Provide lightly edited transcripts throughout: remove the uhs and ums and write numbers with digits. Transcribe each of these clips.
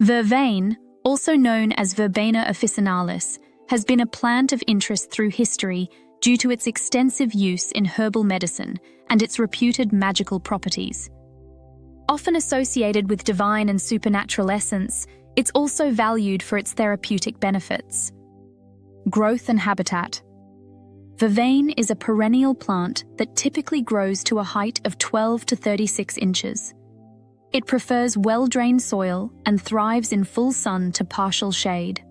Vervain, also known as Verbena officinalis, has been a plant of interest through history due to its extensive use in herbal medicine and its reputed magical properties. Often associated with divine and supernatural essence, it's also valued for its therapeutic benefits. Growth and habitat. Vervain is a perennial plant that typically grows to a height of 12 to 36 inches. It prefers well-drained soil and thrives in full sun to partial shade.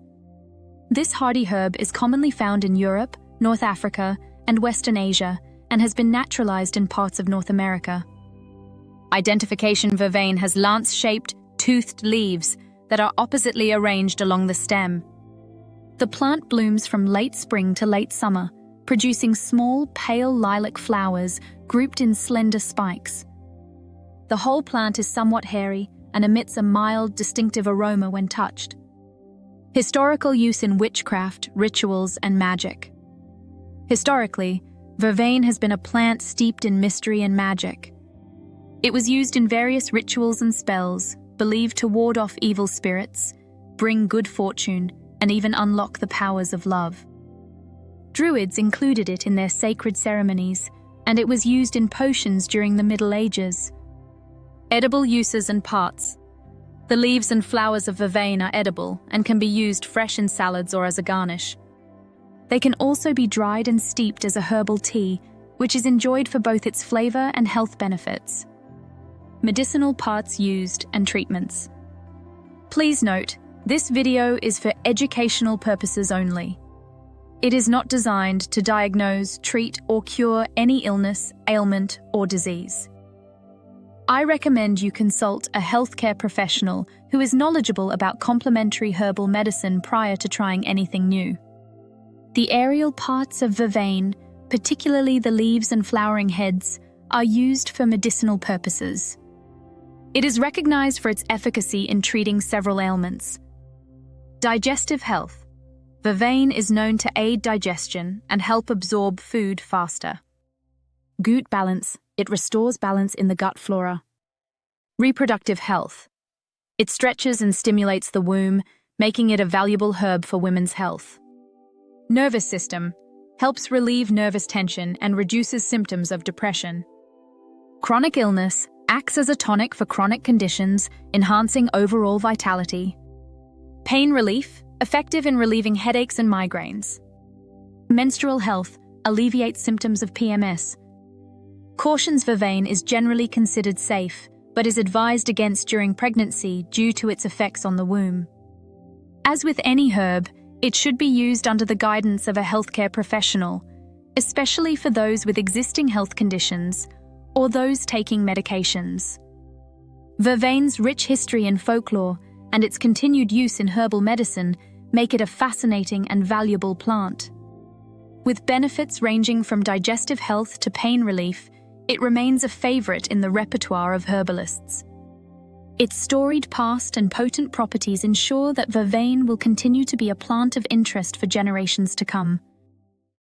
This hardy herb is commonly found in Europe, North Africa, and Western Asia, and has been naturalized in parts of North America. Identification: Vervain has lance-shaped, toothed leaves that are oppositely arranged along the stem. The plant blooms from late spring to late summer, producing small, pale lilac flowers grouped in slender spikes. The whole plant is somewhat hairy and emits a mild, distinctive aroma when touched. Historical use in witchcraft, rituals, and magic. Historically, Vervain has been a plant steeped in mystery and magic. It was used in various rituals and spells, believed to ward off evil spirits, bring good fortune, and even unlock the powers of love. Druids included it in their sacred ceremonies, and it was used in potions during the Middle Ages. Edible uses and parts. The leaves and flowers of Vervain are edible and can be used fresh in salads or as a garnish. They can also be dried and steeped as a herbal tea, which is enjoyed for both its flavor and health benefits. Medicinal parts used and treatments. Please note, this video is for educational purposes only. It is not designed to diagnose, treat, or cure any illness, ailment, or disease. I recommend you consult a healthcare professional who is knowledgeable about complementary herbal medicine prior to trying anything new. The aerial parts of Vervain, particularly the leaves and flowering heads, are used for medicinal purposes. It is recognized for its efficacy in treating several ailments. Digestive health. Vervain is known to aid digestion and help absorb food faster. Gut balance. It restores balance in the gut flora. Reproductive health. It stretches and stimulates the womb, making it a valuable herb for women's health. Nervous system. Helps relieve nervous tension and reduces symptoms of depression. Chronic illness. Acts as a tonic for chronic conditions, enhancing overall vitality. Pain relief. Effective in relieving headaches and migraines. Menstrual health. Alleviates symptoms of PMS. Cautions: Vervain is generally considered safe, but is advised against during pregnancy due to its effects on the womb. As with any herb, it should be used under the guidance of a healthcare professional, especially for those with existing health conditions or those taking medications. Vervain's rich history in folklore and its continued use in herbal medicine make it a fascinating and valuable plant. With benefits ranging from digestive health to pain relief, it remains a favorite in the repertoire of herbalists. Its storied past and potent properties ensure that Vervain will continue to be a plant of interest for generations to come.